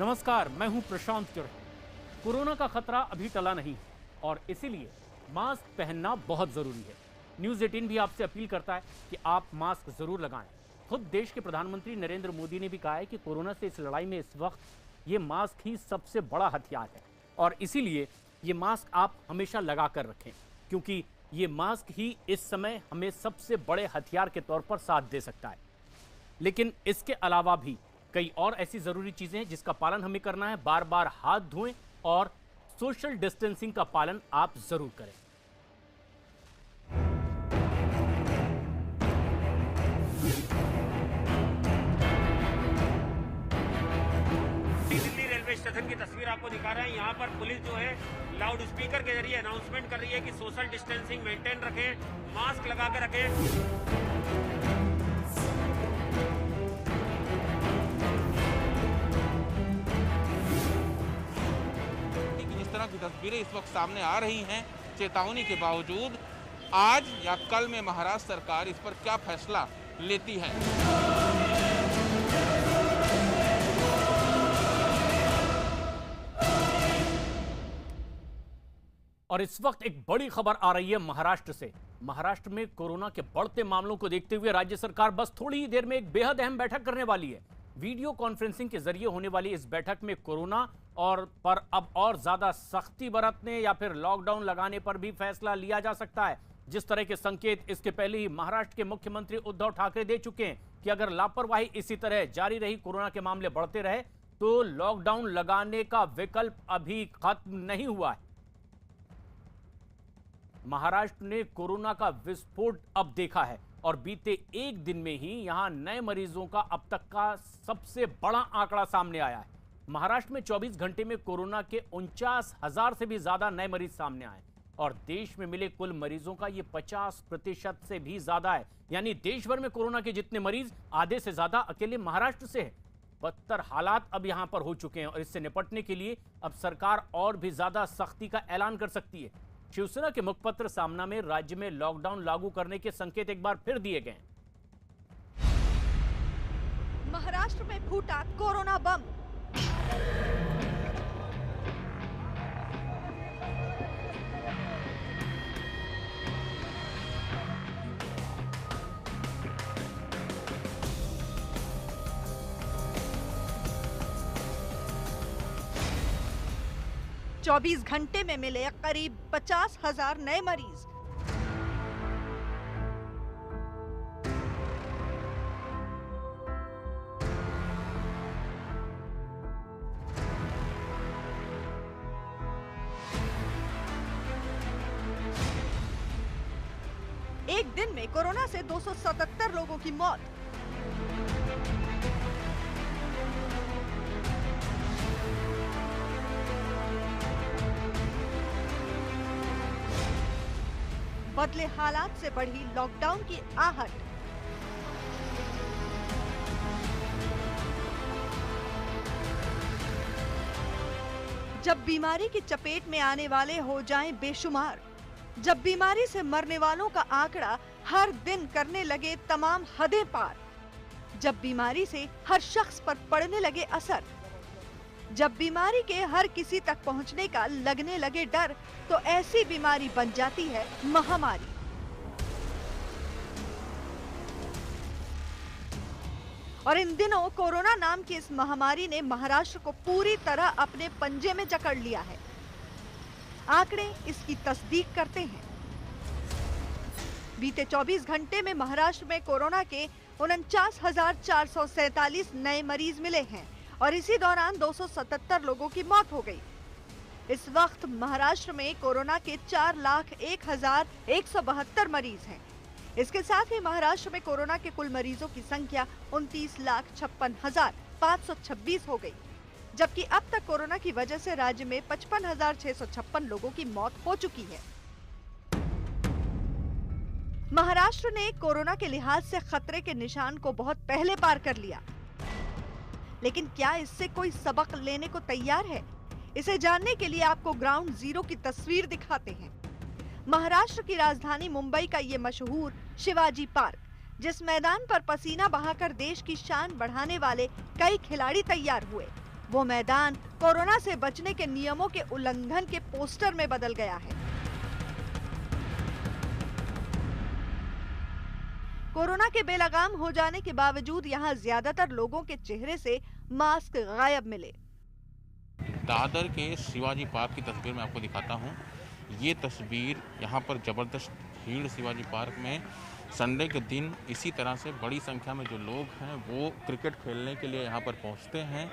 नमस्कार, मैं हूं प्रशांत चुरे। कोरोना का खतरा अभी टला नहीं और इसीलिए मास्क पहनना बहुत जरूरी है। न्यूज़ 18 भी आपसे अपील करता है कि आप मास्क जरूर लगाएं। खुद देश के प्रधानमंत्री नरेंद्र मोदी ने भी कहा है कि कोरोना से इस लड़ाई में इस वक्त ये मास्क ही सबसे बड़ा हथियार है और इसीलिए ये मास्क आप हमेशा लगा कर रखें, क्योंकि ये मास्क ही इस समय हमें सबसे बड़े हथियार के तौर पर साथ दे सकता है। लेकिन इसके अलावा भी कई और ऐसी जरूरी चीजें हैं जिसका पालन हमें करना है। बार बार हाथ धोएं और सोशल डिस्टेंसिंग का पालन आप जरूर करें। दिल्ली रेलवे स्टेशन की तस्वीर आपको दिखा रहे हैं। यहाँ पर पुलिस जो है लाउड स्पीकर के जरिए अनाउंसमेंट कर रही है कि सोशल डिस्टेंसिंग मेंटेन रखें, मास्क लगा के रखें। की तस्वीरें इस वक्त सामने आ रही हैं, चेतावनी के बावजूद आज या कल में महाराष्ट्र सरकार इस पर क्या फैसला लेती है। और इस वक्त एक बड़ी खबर आ रही है महाराष्ट्र से। महाराष्ट्र में कोरोना के बढ़ते मामलों को देखते हुए राज्य सरकार बस थोड़ी ही देर में एक बेहद अहम बैठक करने वाली है। वीडियो कॉन्फ्रेंसिंग के जरिए होने वाली इस बैठक में कोरोना पर अब और ज्यादा सख्ती बरतने या फिर लॉकडाउन लगाने पर भी फैसला लिया जा सकता है। जिस तरह के संकेत इसके पहले ही महाराष्ट्र के मुख्यमंत्री उद्धव ठाकरे दे चुके हैं कि अगर लापरवाही इसी तरह जारी रही, कोरोना के मामले बढ़ते रहे, तो लॉकडाउन लगाने का विकल्प अभी खत्म नहीं हुआ है। महाराष्ट्र ने कोरोना का विस्फोट अब देखा है और बीते एक दिन में ही यहां नए मरीजों का अब तक का सबसे बड़ा आंकड़ा सामने आया है। महाराष्ट्र में 24 घंटे में कोरोना के 49,000 से भी ज्यादा नए मरीज सामने आए और देश में मिले कुल मरीजों का ये 50% से भी ज्यादा है। यानी देश भर में कोरोना के जितने मरीज, आधे से ज्यादा अकेले महाराष्ट्र से है। बदतर हालात अब यहां पर हो चुके हैं और इससे निपटने के लिए अब सरकार और भी ज्यादा सख्ती का ऐलान कर सकती है। शिवसेना के मुखपत्र सामना में राज्य में लॉकडाउन लागू करने के संकेत एक बार फिर दिए गए। महाराष्ट्र में फूटा कोरोना बम। चौबीस घंटे में मिले करीब 50,000 नए मरीज। एक दिन में कोरोना से 277 लोगों की मौत। बदले हालात से बढ़ी लॉकडाउन की आहट। जब बीमारी की चपेट में आने वाले हो जाएं बेशुमार, जब बीमारी से मरने वालों का आंकड़ा हर दिन करने लगे तमाम हदें पार, जब बीमारी से हर शख्स पर पड़ने लगे असर, जब बीमारी के हर किसी तक पहुंचने का लगने लगे डर, तो ऐसी बीमारी बन जाती है महामारी। और इन दिनों कोरोना नाम की इस महामारी ने महाराष्ट्र को पूरी तरह अपने पंजे में जकड़ लिया है। आंकड़े इसकी तस्दीक करते हैं। बीते 24 घंटे में महाराष्ट्र में कोरोना के 49,447 नए मरीज मिले हैं और इसी दौरान 277 लोगों की मौत हो गई। इस वक्त महाराष्ट्र में कोरोना के 4,01,172 मरीज हैं। इसके साथ ही महाराष्ट्र में कोरोना के कुल मरीजों की संख्या 29,56,526 हो गई, जबकि अब तक कोरोना की वजह से राज्य में 55,656 लोगों की मौत हो चुकी है। महाराष्ट्र ने कोरोना के लिहाज से खतरे के निशान को बहुत पहले पार कर लिया, लेकिन क्या इससे कोई सबक लेने को तैयार है? इसे जानने के लिए आपको ग्राउंड जीरो की तस्वीर दिखाते हैं। महाराष्ट्र की राजधानी मुंबई का ये मशहूर शिवाजी पार्क, जिस मैदान पर पसीना बहाकर देश की शान बढ़ाने वाले कई खिलाड़ी तैयार हुए, वो मैदान कोरोना से बचने के नियमों के उल्लंघन के पोस्टर में बदल गया है। कोरोना के बेलगाम हो जाने के बावजूद यहाँ ज्यादातर लोगों के चेहरे से मास्क गायब मिले। दादर के शिवाजी पार्क की तस्वीर मैं आपको दिखाता हूँ। ये तस्वीर यहाँ पर जबरदस्त भीड़ शिवाजी पार्क में संडे के दिन इसी तरह से बड़ी संख्या में जो लोग हैं वो क्रिकेट खेलने के लिए यहाँ पर पहुँचते हैं।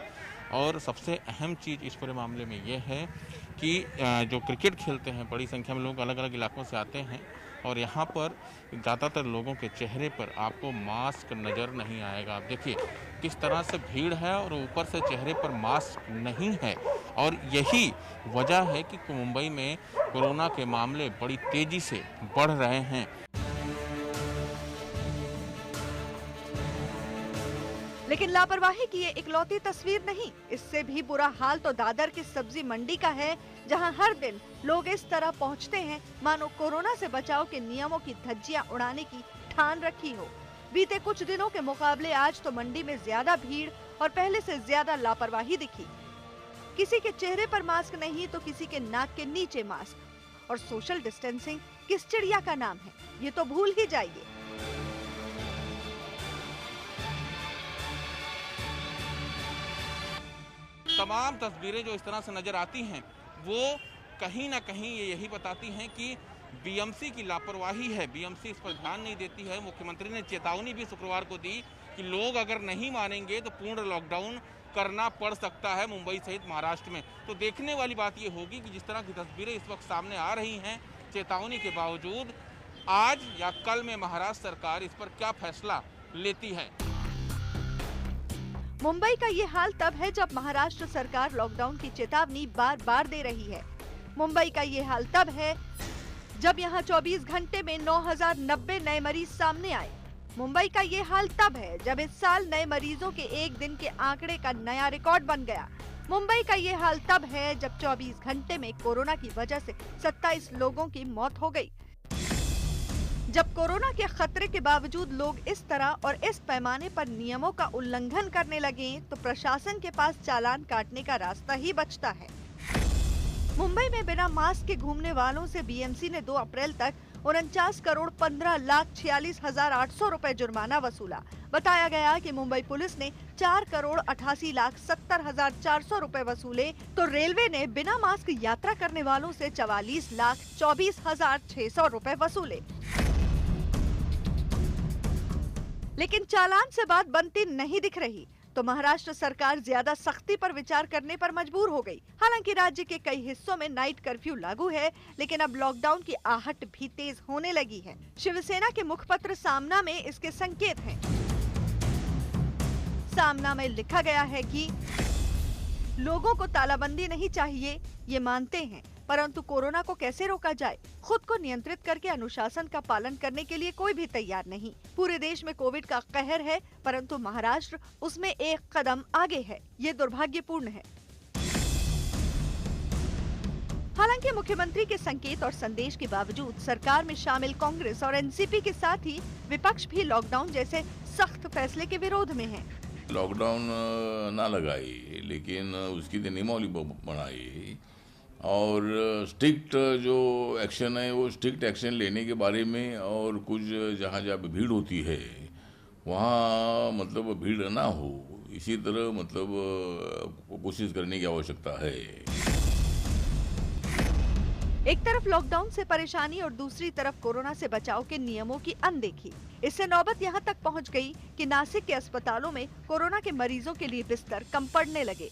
और सबसे अहम चीज़ इस पूरे मामले में ये है कि जो क्रिकेट खेलते हैं बड़ी संख्या में लोग अलग अलग इलाकों से आते हैं और यहाँ पर ज़्यादातर लोगों के चेहरे पर आपको मास्क नज़र नहीं आएगा। आप देखिए किस तरह से भीड़ है और ऊपर से चेहरे पर मास्क नहीं है। और यही वजह है कि मुंबई में कोरोना के मामले बड़ी तेज़ी से बढ़ रहे हैं। लेकिन लापरवाही की ये इकलौती तस्वीर नहीं, इससे भी बुरा हाल तो दादर की सब्जी मंडी का है, जहां हर दिन लोग इस तरह पहुंचते हैं मानो कोरोना से बचाव के नियमों की धज्जियां उड़ाने की ठान रखी हो। बीते कुछ दिनों के मुकाबले आज तो मंडी में ज्यादा भीड़ और पहले से ज्यादा लापरवाही दिखी। किसी के चेहरे पर मास्क नहीं तो किसी के नाक के नीचे मास्क। और सोशल डिस्टेंसिंग किस चिड़िया का नाम है, ये तो भूल ही जाइए। तमाम तस्वीरें जो इस तरह से नजर आती हैं वो कहीं ना कहीं ये यही बताती हैं कि बीएमसी की लापरवाही है। बीएमसी इस पर ध्यान नहीं देती है। मुख्यमंत्री ने चेतावनी भी शुक्रवार को दी कि लोग अगर नहीं मानेंगे तो पूर्ण लॉकडाउन करना पड़ सकता है मुंबई सहित महाराष्ट्र में। तो देखने वाली बात ये होगी कि जिस तरह की तस्वीरें इस वक्त सामने आ रही हैं चेतावनी के बावजूद, आज या कल में महाराष्ट्र सरकार इस पर क्या फैसला लेती है। मुंबई का ये हाल तब है जब महाराष्ट्र सरकार लॉकडाउन की चेतावनी बार बार दे रही है। मुंबई का ये हाल तब है जब यहाँ 24 घंटे में 9090 नए मरीज सामने आए। मुंबई का ये हाल तब है जब इस साल नए मरीजों के एक दिन के आंकड़े का नया रिकॉर्ड बन गया। मुंबई का ये हाल तब है जब 24 घंटे में कोरोना की वजह से 27 लोगों की मौत हो गई। जब कोरोना के खतरे के बावजूद लोग इस तरह और इस पैमाने पर नियमों का उल्लंघन करने लगे तो प्रशासन के पास चालान काटने का रास्ता ही बचता है। मुंबई में बिना मास्क के घूमने वालों से बीएमसी ने 2 अप्रैल तक 49,15,46,800 रुपए जुर्माना वसूला। बताया गया कि मुंबई पुलिस ने 4,88,70,400 रुपए वसूले तो रेलवे ने बिना मास्क यात्रा करने वालों से 44,24,600 रुपए वसूले। लेकिन चालान से बात बनती नहीं दिख रही तो महाराष्ट्र सरकार ज्यादा सख्ती पर विचार करने पर मजबूर हो गई। हालांकि राज्य के कई हिस्सों में नाइट कर्फ्यू लागू है, लेकिन अब लॉकडाउन की आहट भी तेज होने लगी है। शिवसेना के मुखपत्र सामना में इसके संकेत हैं। सामना में लिखा गया है कि लोगों को तालाबंदी नहीं चाहिए, ये मानते हैं, परंतु कोरोना को कैसे रोका जाए, खुद को नियंत्रित करके अनुशासन का पालन करने के लिए कोई भी तैयार नहीं। पूरे देश में कोविड का कहर है, परंतु महाराष्ट्र उसमें एक कदम आगे है। ये दुर्भाग्यपूर्ण है। हालांकि मुख्यमंत्री के संकेत और संदेश के बावजूद सरकार में शामिल कांग्रेस और एनसीपी के साथ ही विपक्ष भी लॉकडाउन जैसे सख्त फैसले के विरोध में है। लॉकडाउन ना लगाई, लेकिन उसकी नियमावली बनाई और स्ट्रिक्ट जो एक्शन है वो स्ट्रिक्ट एक्शन लेने के बारे में, और कुछ जहाँ जहाँ भीड़ होती है वहाँ मतलब भीड़ ना हो, इसी तरह मतलब कोशिश करने की आवश्यकता है। एक तरफ लॉकडाउन से परेशानी और दूसरी तरफ कोरोना से बचाव के नियमों की अनदेखी। इससे नौबत यहाँ तक पहुँच गई कि नासिक के अस्पतालों में कोरोना के मरीजों के लिए बिस्तर कम पड़ने लगे।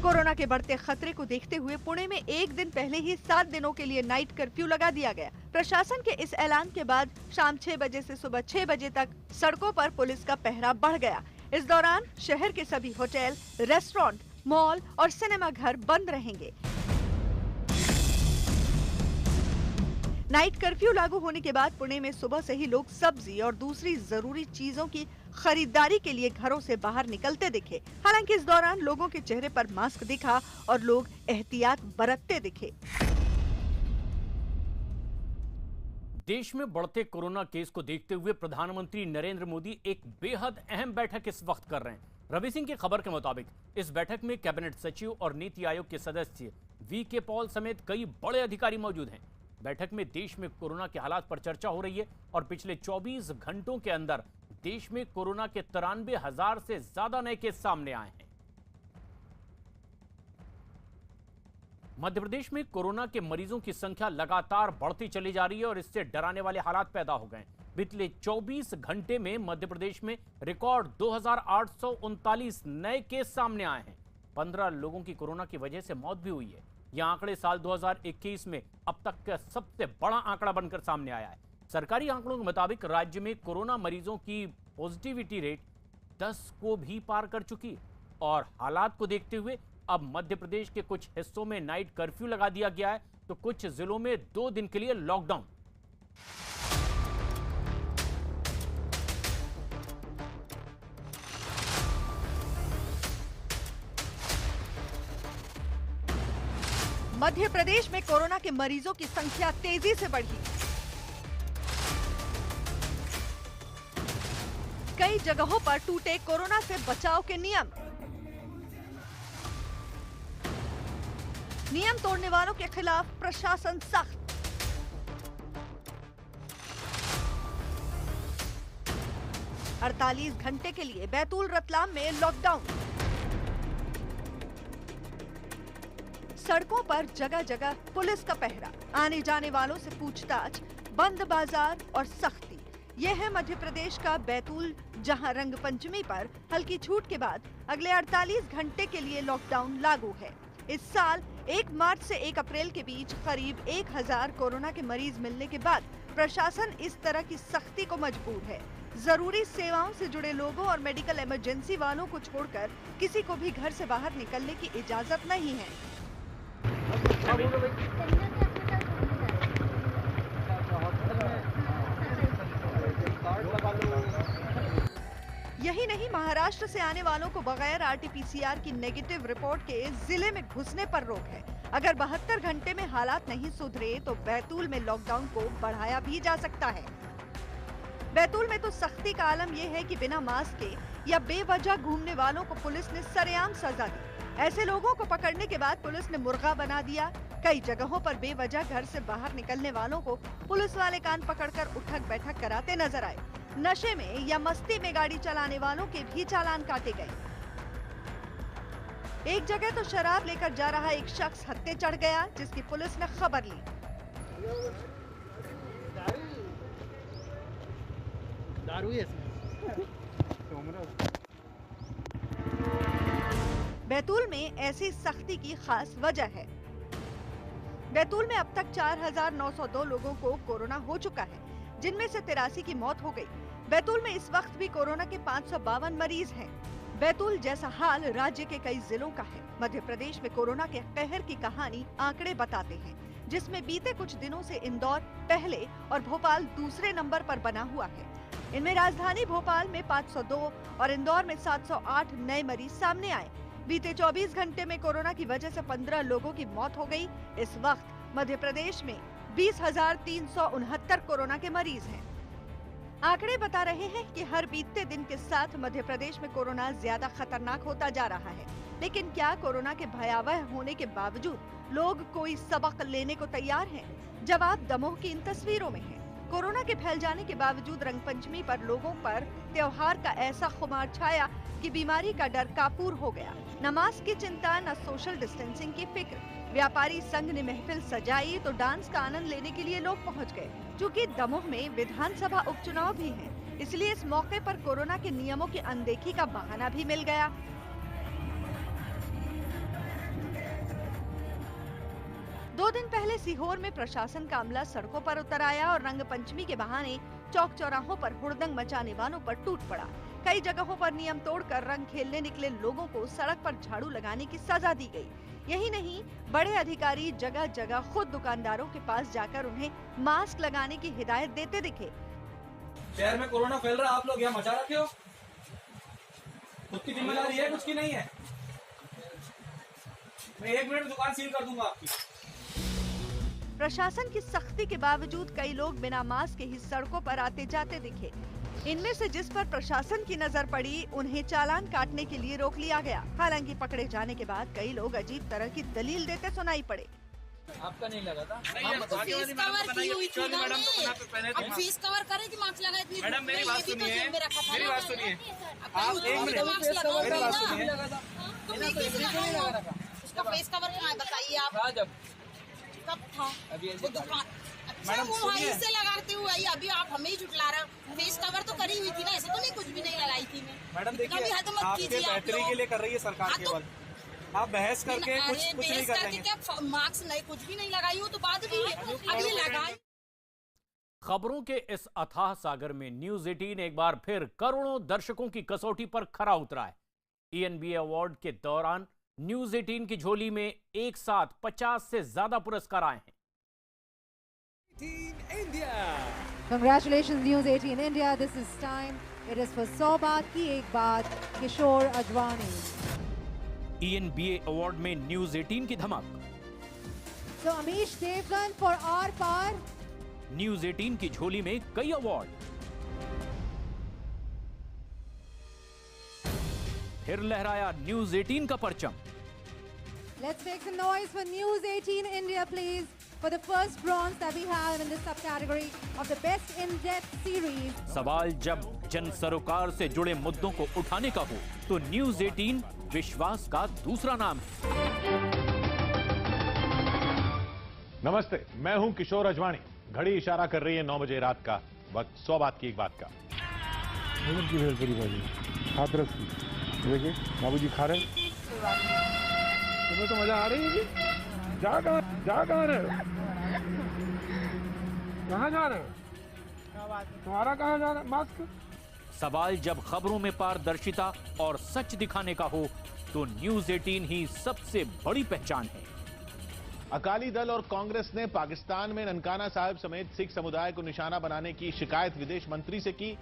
कोरोना के बढ़ते खतरे को देखते हुए पुणे में एक दिन पहले ही 7 दिनों के लिए नाइट कर्फ्यू लगा दिया गया। प्रशासन के इस ऐलान के बाद शाम 6 बजे से सुबह 6 बजे तक सड़कों पर पुलिस का पहरा बढ़ गया। इस दौरान शहर के सभी होटल, रेस्टोरेंट, मॉल और सिनेमा घर बंद रहेंगे। नाइट कर्फ्यू लागू होने के बाद पुणे में सुबह से ही लोग सब्जी और दूसरी जरूरी चीजों की खरीदारी के लिए घरों से बाहर निकलते दिखे। हालांकि इस दौरान लोगों के चेहरे पर मास्क दिखा और लोग एहतियात बरतते दिखे। देश में बढ़ते कोरोना केस को देखते हुए प्रधानमंत्री नरेंद्र मोदी एक बेहद अहम बैठक इस वक्त कर रहे हैं। रवि सिंह की खबर के मुताबिक इस बैठक में कैबिनेट सचिव और नीति आयोग के सदस्य वीके पॉल समेत कई बड़े अधिकारी मौजूद हैं। बैठक में देश में कोरोना के हालात पर चर्चा हो रही है और पिछले 24 घंटों के अंदर देश में कोरोना के 93,000 से ज्यादा नए केस सामने आए हैं। मध्य प्रदेश में कोरोना के मरीजों की संख्या लगातार बढ़ती चली जा रही है और इससे डराने वाले हालात पैदा हो गए। पिछले 24 घंटे में मध्य प्रदेश में रिकॉर्ड 2,839 नए केस सामने आए हैं। 15 लोगों की कोरोना की वजह से मौत भी हुई है। यह आंकड़े साल 2021 में अब तक का सबसे बड़ा आंकड़ा बनकर सामने आया है। सरकारी आंकड़ों के मुताबिक राज्य में कोरोना मरीजों की पॉजिटिविटी रेट 10 को भी पार कर चुकी है और हालात को देखते हुए अब मध्य प्रदेश के कुछ हिस्सों में नाइट कर्फ्यू लगा दिया गया है तो कुछ जिलों में 2 दिन के लिए लॉकडाउन। मध्य प्रदेश में कोरोना के मरीजों की संख्या तेजी से बढ़ी। कई जगहों पर टूटे कोरोना से बचाव के नियम। नियम तोड़ने वालों के खिलाफ प्रशासन सख्त। अड़तालीस घंटे के लिए बैतूल रतलाम में लॉकडाउन। सड़कों पर जगह जगह पुलिस का पहरा, आने जाने वालों से पूछताछ, बंद बाजार और सख्ती। यह है मध्य प्रदेश का बैतूल, जहां रंग पंचमी पर हल्की छूट के बाद अगले 48 घंटे के लिए लॉकडाउन लागू है। इस साल 1 मार्च से 1 अप्रैल के बीच करीब 1000 कोरोना के मरीज मिलने के बाद प्रशासन इस तरह की सख्ती को मजबूर है। जरूरी सेवाओं से जुड़े लोगों और मेडिकल इमरजेंसी वालों को छोड़कर किसी को भी घर से बाहर निकलने की इजाजत नहीं है। यही नहीं, महाराष्ट्र से आने वालों को बगैर आरटीपीसीआर की नेगेटिव रिपोर्ट के जिले में घुसने पर रोक है। अगर 72 घंटे में हालात नहीं सुधरे तो बैतूल में लॉकडाउन को बढ़ाया भी जा सकता है। बैतूल में तो सख्ती का आलम यह है कि बिना मास्क के या बेवजह घूमने वालों को पुलिस ने सरेआम सजा दी। ऐसे लोगों को पकड़ने के बाद पुलिस ने मुर्गा बना दिया। कई जगहों पर बेवजह घर से बाहर निकलने वालों को पुलिस वाले कान पकड़कर उठक बैठक कराते नजर आए। नशे में या मस्ती में गाड़ी चलाने वालों के भी चालान काटे गए। एक जगह तो शराब लेकर जा रहा एक शख्स हत्थे चढ़ गया, जिसकी पुलिस ने खबर ली। दारू है बैतूल में ऐसी सख्ती की खास वजह है। बैतूल में अब तक 4,902 लोगों को कोरोना हो चुका है, जिनमें से 83 की मौत हो गई। बैतूल में इस वक्त भी कोरोना के 552 मरीज हैं। बैतूल जैसा हाल राज्य के कई जिलों का है। मध्य प्रदेश में कोरोना के कहर की कहानी आंकड़े बताते हैं, जिसमें बीते कुछ दिनों से इंदौर पहले और भोपाल दूसरे नंबर पर बना हुआ है। इनमें राजधानी भोपाल में 502 और इंदौर में 708 नए मरीज सामने आए। बीते 24 घंटे में कोरोना की वजह से 15 लोगों की मौत हो गई। इस वक्त मध्य प्रदेश में 20,369 कोरोना के मरीज हैं। आंकड़े बता रहे हैं कि हर बीतते दिन के साथ मध्य प्रदेश में कोरोना ज्यादा खतरनाक होता जा रहा है। लेकिन क्या कोरोना के भयावह होने के बावजूद लोग कोई सबक लेने को तैयार हैं? जवाब दमोह की इन तस्वीरों में है। कोरोना के फैल जाने के बावजूद रंगपंचमी पर लोगों पर त्योहार का ऐसा खुमार छाया कि बीमारी का डर काफूर हो गया। न मास्क की चिंता, न सोशल डिस्टेंसिंग की फिक्र। व्यापारी संघ ने महफिल सजाई तो डांस का आनंद लेने के लिए लोग पहुंच गए। चूँकि दमोह में विधानसभा उपचुनाव भी है, इसलिए इस मौके पर कोरोना के नियमों की अनदेखी का बहाना भी मिल गया। दो दिन पहले सीहोर में प्रशासन का अमला सड़कों पर उतर आया और रंग पंचमी के बहाने चौक चौराहों पर हुड़दंग मचाने वालों पर टूट पड़ा। कई जगहों पर नियम तोड़कर रंग खेलने निकले लोगों को सड़क पर झाड़ू लगाने की सजा दी गई। यही नहीं, बड़े अधिकारी जगह जगह खुद दुकानदारों के पास जाकर उन्हें मास्क लगाने की हिदायत देते दिखे। शहर में कोरोना फैल रहा, आप लोग यहाँ मचा रखे हो। खुद की जिम्मेदारी है, कुछ की नहीं है। मैं 1 मिनट में दुकान सील कर दूंगा आपकी। प्रशासन की सख्ती के बावजूद कई लोग बिना मास्क के ही सड़कों पर आते जाते दिखे। इनमें से जिस पर प्रशासन की नजर पड़ी उन्हें चालान काटने के लिए रोक लिया गया। हालांकि पकड़े जाने के बाद कई लोग अजीब तरह की दलील देते सुनाई पड़े। आपका नहीं लगा था? फीस कवर की हुई थी ना, अब फीस कवर करे कि मार्क्स लगा इतनी। मैडम मेरी बात सुनिए, मेरी बात सुनिए। आप एक मिनट मेरी बात सुनिए। उसका फेस कवर कहाँ है बताइए आप? जब कब था अभी वो दुकान? अच्छा मैडम, वो सुनिए। वहीं से लगाते हुए आई, अभी आप हमें ही झुठला रहे हो। फेस कवर तो करी हुई थी ना, ऐसा तो नहीं कुछ भी नहीं लगाई थी मैं। मैडम इतना भी देखिए, हद मत आपके कीजिए आप बेहतरी लोग। के लिए कर रही है सरकार हाँ, तो- केवल। आप बहस करके अरे कुछ नहीं बहस कर करके लेंगे। क्या मार्क्स नहीं, कुछ भी नहीं लगाई हो तो बाद भी अब ये लगाई। खबरों के इस अथाह सागर में न्यूज 18 एक बार फिर करोड़ों दर्शकों की कसौटी पर खरा उतरा है। ENBA अवार्ड के दौरान न्यूज 18 की झोली में एक साथ 50 से ज्यादा पुरस्कार आए हैं। Congratulations News 18 India. This is time. It is for 100 बात की एक बात, किशोर अजवानी. ENBA अवार्ड में न्यूज 18 की धमक। So Amish Devgan for Aar Paar. News 18 की झोली में कई अवार्ड। फिर लहराया न्यूज 18 का परचम। Let's make some noise for News 18 India please for the first bronze that we have in this subcategory of the best in-depth series. सवाल जब जन सरोकार से जुड़े मुद्दों को उठाने का हो तो न्यूज 18 विश्वास का दूसरा नाम है। नमस्ते, मैं हूं किशोर अजवाणी। घड़ी इशारा कर रही है 9 बजे रात का वक्त 100 बात की एक बात का। की भेल पूरी भाजी हाथरस की देखिए बाबूजी खा रहे हैं। तुम्हें तो मजा आ रही है जी। जा कहाँ रहे हो? कहाँ जा रहे हो? तुम्हारा कहाँ जा रहा है मास्क? सवाल जब खबरों में पारदर्शिता और सच दिखाने का हो तो न्यूज 18 ही सबसे बड़ी पहचान है। अकाली दल और कांग्रेस ने पाकिस्तान में ननकाना साहिब समेत सिख समुदाय को निशाना बनाने की शिकायत विदेश मंत्री से की।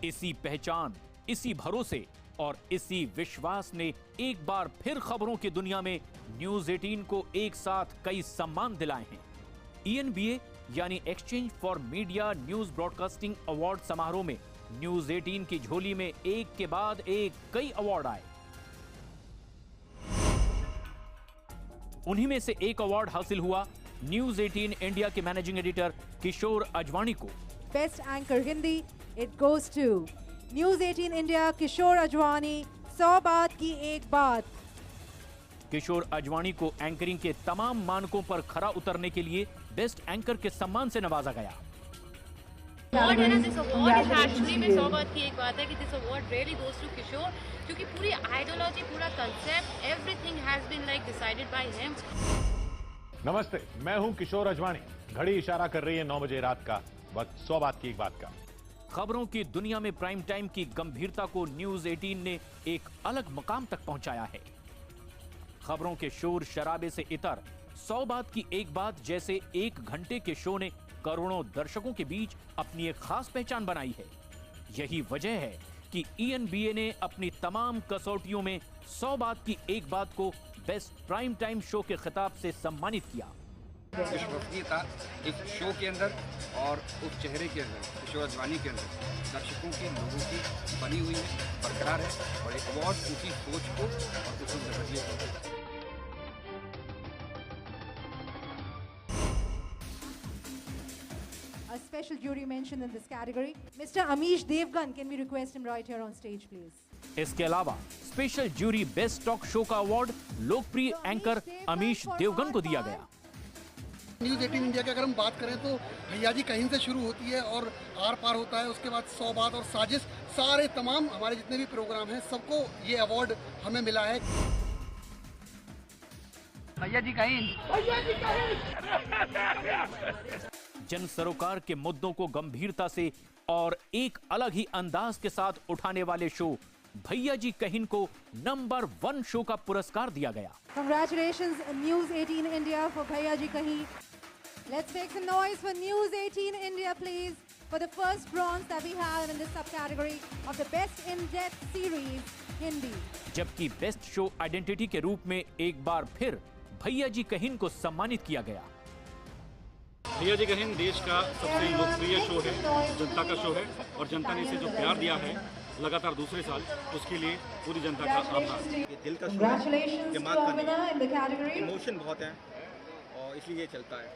इसी पहचान, इसी भरोसे और इसी विश्वास ने एक बार फिर खबरों की दुनिया में न्यूज 18 को एक साथ कई सम्मान दिलाए हैं। ENBA यानी exchange for media news broadcasting award समारोह में न्यूज 18 की झोली में एक के बाद एक कई अवार्ड आए। उन्हीं में से एक अवार्ड हासिल हुआ न्यूज 18 इंडिया के मैनेजिंग एडिटर किशोर अजवाणी को। Best Anchor Hindi, it goes to News 18 India, किशोर अजवाणी, 100 बात की एक बात। किशोर अजवाणी को एंकरिंग के तमाम मानकों पर खरा उतरने के लिए बेस्ट एंकर के सम्मान से नवाजा गया। अवार्ड है ना, दिस अवार्ड इज एक्चुअली में 100 बात की एक बात है कि this award really goes to Kishore, क्योंकि पूरी आइडियोलॉजी, पूरा concept, everything has been like decided by him. नमस्ते, मैं हूं किशोर अजवाणी। घड़ी इशारा कर रही है 9 बजे रात का वक्त 100 बात की एक बात का। खबरों की दुनिया में प्राइम टाइम की गंभीरता को न्यूज 18 ने एक अलग मकाम तक पहुंचाया है। खबरों के शोर शराबे से इतर 100 बात की एक बात जैसे 1 घंटे के शो ने करोड़ों दर्शकों के बीच अपनी एक खास पहचान बनाई है। यही वजह है कि ENBA ने अपनी तमाम कसौटियों में 100 बात की एक बात को बेस्ट प्राइम टाइम शो के खिताब से सम्मानित किया। विश्वसनीयता एक शो के अंदर और उस चेहरे के अंदर, किशोर अजवाणी के अंदर दर्शकों की, लोगों की बनी हुई है, बरकरार है और एक अवार्ड उसी सोच को और उसी नजरिए को। A special jury mentioned in this category. Mr. Amish Devgan, can we request him right here on stage, please? इसके अलावा special jury best talk show का अवार्ड लोकप्रिय एंकर अमीश देवगन को दिया गया। न्यूज़ 18 इंडिया की अगर हम बात करें तो भैया जी कहीं से शुरू होती है और आर पार होता है, उसके बाद 100 बात और साजिश, सारे तमाम हमारे जितने भी प्रोग्राम हैं सबको ये अवार्ड हमें मिला है। भैया जी कहीं जन सरोकार के मुद्दों को गंभीरता से और एक अलग ही अंदाज के साथ उठाने वाले शो भैया जी कहिन को नंबर 1 शो का पुरस्कार दिया गया। Congratulations News 18 India for Bhaiya Ji Kahin. Let's make some noise for News 18 India please for the first bronze that we have in this subcategory of the best in-depth series Hindi. जबकि best show identity के रूप में एक बार फिर भैया जी कहिन को सम्मानित किया गया। भैया जी का हिंद देश का सबसे लोकप्रिय शो है, जनता का शो है और जनता ने इसे जो प्यार दिया है लगातार दूसरे साल, उसके लिए पूरी जनता का आभार। ये दिल का शो है, दिमाग का नहीं, इमोशन बहुत है और इसलिए ये चलता है।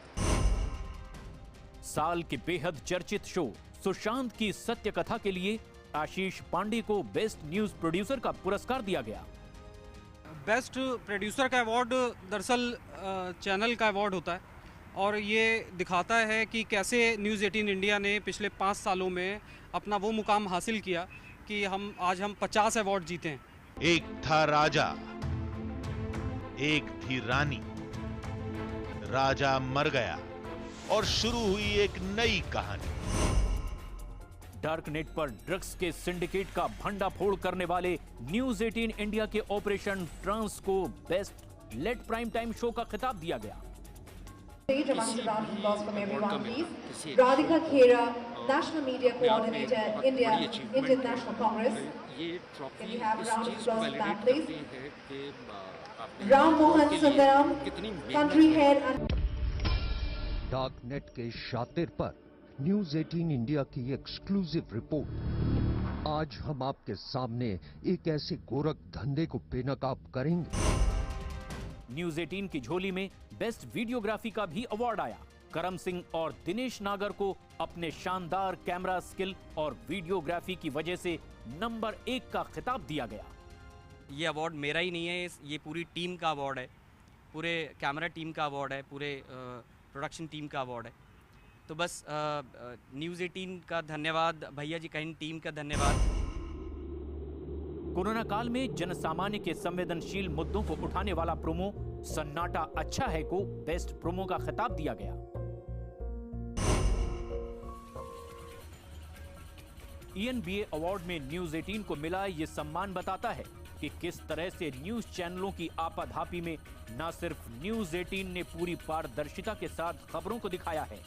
साल के बेहद चर्चित शो सुशांत की सत्य कथा के लिए आशीष पांडे को बेस्ट न्यूज प्रोड्यूसर का पुरस्कार दिया गया। बेस्ट प्रोड्यूसर का अवार्ड दरअसल चैनल का अवार्ड होता है और ये दिखाता है कि कैसे न्यूज़ 18 इंडिया ने पिछले 5 सालों में अपना वो मुकाम हासिल किया कि आज हम 50 अवार्ड जीते हैं। एक था राजा, एक थी रानी, राजा मर गया और शुरू हुई एक नई कहानी। डार्क नेट पर ड्रग्स के सिंडिकेट का भंडाफोड़ करने वाले न्यूज 18 इंडिया के ऑपरेशन ट्रांस को best late prime time show का खिताब दिया गया। Radhika Khera, National Media Coordinator, Indian National Congress. Can we have a round of applause for that, please? Ram Mohan Sundaram, Country Head and dark net के शातिर पर news 18 India की exclusive report. आज हम आपके सामने एक ऐसे गोरख धंधे को बेनकाब करेंगे। न्यूज 18 की झोली में बेस्ट वीडियोग्राफी का भी अवार्ड आया। करम सिंह और दिनेश नागर को अपने शानदार कैमरा स्किल और वीडियोग्राफी की वजह से नंबर 1 का खिताब दिया गया। ये अवार्ड मेरा ही नहीं है, ये पूरी टीम का अवार्ड है, पूरे कैमरा टीम का अवार्ड है, पूरे प्रोडक्शन टीम का अवार्ड है। तो बस न्यूज़ 18 का धन्यवाद, भैया जी कहीं टीम का धन्यवाद। कोरोना काल में जनसामान्य के संवेदनशील मुद्दों को उठाने वाला प्रोमो सन्नाटा अच्छा है को बेस्ट प्रोमो का खिताब दिया गया। ENBA अवार्ड में न्यूज 18 को मिला ये सम्मान बताता है कि किस तरह से न्यूज चैनलों की आपाधापी में न सिर्फ न्यूज 18 ने पूरी पारदर्शिता के साथ खबरों को दिखाया है,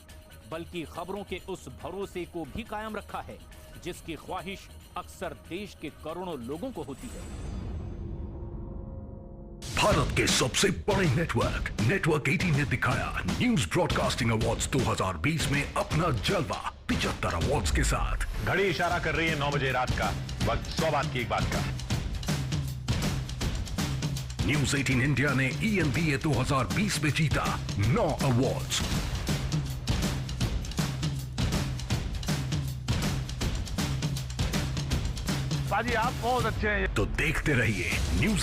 बल्कि खबरों के उस भरोसे को भी कायम रखा है जिसकी ख्वाहिश अक्सर देश के करोड़ों लोगों को होती है। भारत के सबसे बड़े नेटवर्क 18 ने दिखाया न्यूज ब्रॉडकास्टिंग अवार्ड्स 2020 में अपना जलवा 75 अवार्ड्स के साथ। घड़ी इशारा कर रही है 9 बजे रात का, वक्त 100 बात की एक बात का। न्यूज 18 इंडिया ने ENBA 2020 में जीता 9 अवार्ड्स। बाजी आप बहुत अच्छे हैं। तो देखते रहिए न्यूज